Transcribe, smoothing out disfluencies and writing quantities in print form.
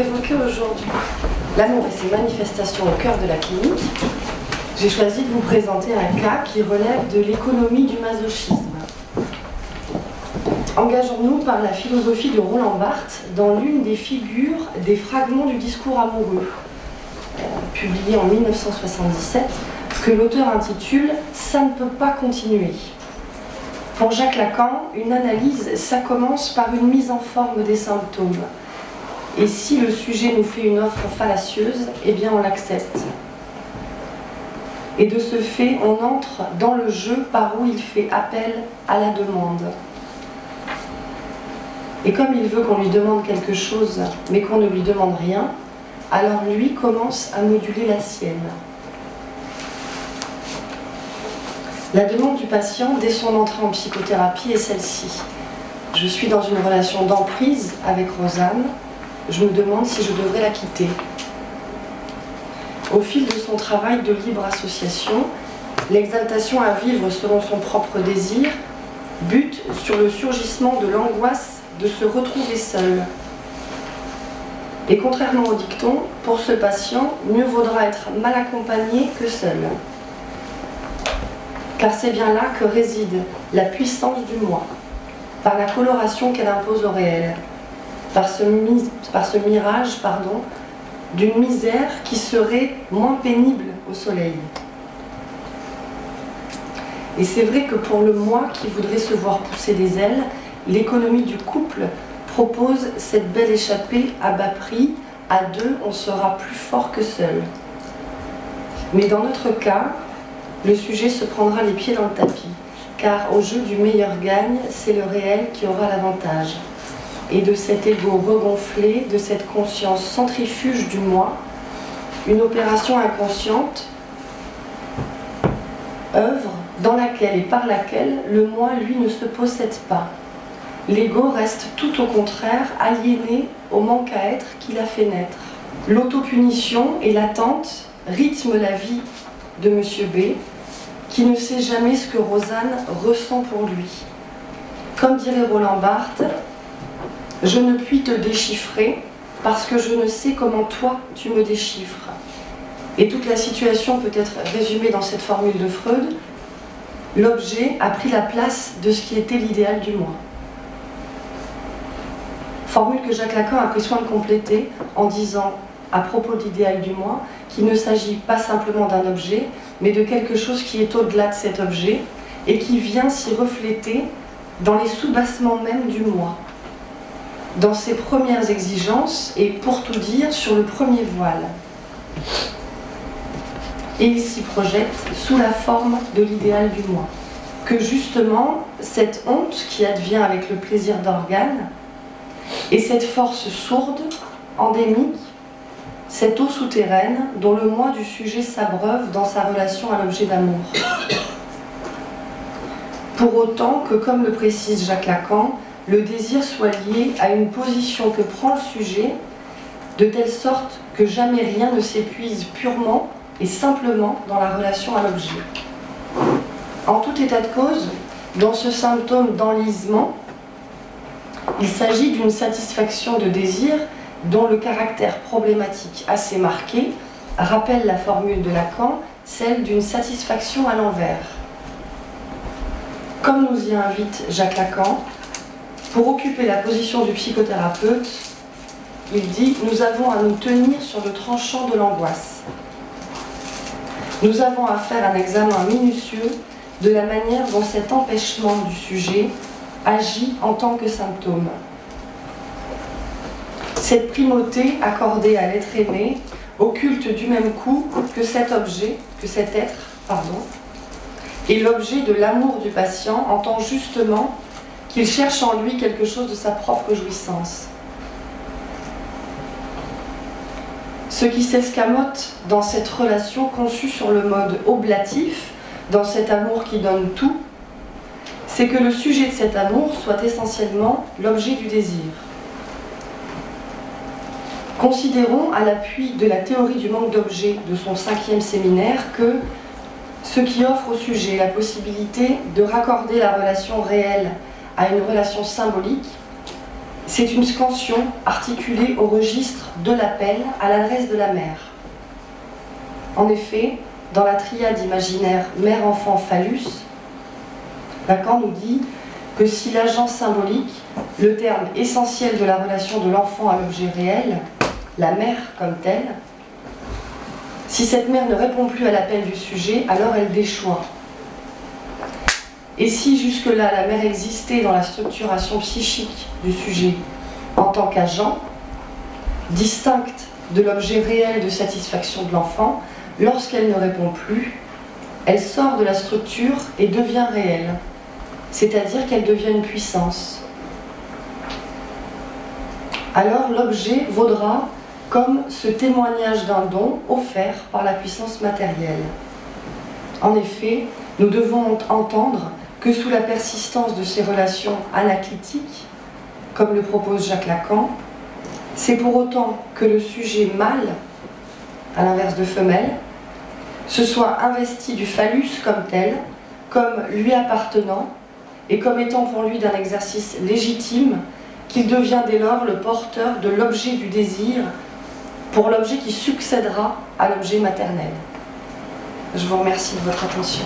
Évoquer aujourd'hui l'amour et ses manifestations au cœur de la clinique, j'ai choisi de vous présenter un cas qui relève de l'économie du masochisme. Engageons-nous par la philosophie de Roland Barthes dans l'une des figures des fragments du discours amoureux, publié en 1977, que l'auteur intitule « Ça ne peut pas continuer ». Pour Jacques Lacan, une analyse, ça commence par une mise en forme des symptômes. Et si le sujet nous fait une offre fallacieuse, eh bien on l'accepte. Et de ce fait, on entre dans le jeu par où il fait appel à la demande. Et comme il veut qu'on lui demande quelque chose, mais qu'on ne lui demande rien, alors lui commence à moduler la sienne. La demande du patient, dès son entrée en psychothérapie, est celle-ci. Je suis dans une relation d'emprise avec Rosanne. Je me demande si je devrais la quitter. Au fil de son travail de libre association, l'exaltation à vivre selon son propre désir bute sur le surgissement de l'angoisse de se retrouver seul. Et contrairement au dicton, pour ce patient, mieux vaudra être mal accompagné que seul. Car c'est bien là que réside la puissance du moi, par la coloration qu'elle impose au réel, par ce mirage, d'une misère qui serait moins pénible au soleil. Et c'est vrai que pour le moi qui voudrait se voir pousser des ailes, l'économie du couple propose cette belle échappée à bas prix. À deux, on sera plus fort que seul. Mais dans notre cas, le sujet se prendra les pieds dans le tapis, car au jeu du meilleur gagne, c'est le réel qui aura l'avantage. Et de cet ego regonflé, de cette conscience centrifuge du moi, une opération inconsciente œuvre dans laquelle et par laquelle le moi, lui, ne se possède pas. L'ego reste tout au contraire aliéné au manque à être qu'il a fait naître. L'autopunition et l'attente rythment la vie de Monsieur B, qui ne sait jamais ce que Rosanne ressent pour lui. Comme dirait Roland Barthes, « Je ne puis te déchiffrer parce que je ne sais comment toi tu me déchiffres. » Et toute la situation peut être résumée dans cette formule de Freud. L'objet a pris la place de ce qui était l'idéal du moi. Formule que Jacques Lacan a pris soin de compléter en disant, à propos de l'idéal du moi, qu'il ne s'agit pas simplement d'un objet, mais de quelque chose qui est au-delà de cet objet et qui vient s'y refléter dans les soubassements même du moi, dans ses premières exigences et, pour tout dire, sur le premier voile. Et il s'y projette sous la forme de l'idéal du moi. Que justement, cette honte qui advient avec le plaisir d'organe et cette force sourde, endémique, cette eau souterraine dont le moi du sujet s'abreuve dans sa relation à l'objet d'amour. Pour autant que, comme le précise Jacques Lacan, le désir soit lié à une position que prend le sujet, de telle sorte que jamais rien ne s'épuise purement et simplement dans la relation à l'objet. En tout état de cause, dans ce symptôme d'enlisement, il s'agit d'une satisfaction de désir dont le caractère problématique assez marqué rappelle la formule de Lacan, celle d'une satisfaction à l'envers. Comme nous y invite Jacques Lacan, pour occuper la position du psychothérapeute, il dit « Nous avons à nous tenir sur le tranchant de l'angoisse. Nous avons à faire un examen minutieux de la manière dont cet empêchement du sujet agit en tant que symptôme. Cette primauté accordée à l'être aimé occulte du même coup que cet objet, que cet être, et l'objet de l'amour du patient entend justement qu'il cherche en lui quelque chose de sa propre jouissance. Ce qui s'escamote dans cette relation conçue sur le mode oblatif, dans cet amour qui donne tout, c'est que le sujet de cet amour soit essentiellement l'objet du désir. Considérons, à l'appui de la théorie du manque d'objet de son 5e séminaire, que ce qui offre au sujet la possibilité de raccorder la relation réelle à une relation symbolique, C'est une scansion articulée au registre de l'appel à l'adresse de la mère. En effet, dans la triade imaginaire mère-enfant-phallus, Lacan nous dit que si l'agent symbolique, le terme essentiel de la relation de l'enfant à l'objet réel, la mère comme telle, si cette mère ne répond plus à l'appel du sujet, alors elle déchoit. Et si jusque-là la mère existait dans la structuration psychique du sujet en tant qu'agent, distincte de l'objet réel de satisfaction de l'enfant, lorsqu'elle ne répond plus, elle sort de la structure et devient réelle, c'est-à-dire qu'elle devient une puissance. Alors l'objet vaudra comme ce témoignage d'un don offert par la puissance matérielle. En effet, nous devons entendre que sous la persistance de ces relations anaclitiques, comme le propose Jacques Lacan, c'est pour autant que le sujet mâle, à l'inverse de femelle, se soit investi du phallus comme tel, comme lui appartenant, et comme étant pour lui d'un exercice légitime, qu'il devient dès lors le porteur de l'objet du désir, pour l'objet qui succédera à l'objet maternel. Je vous remercie de votre attention.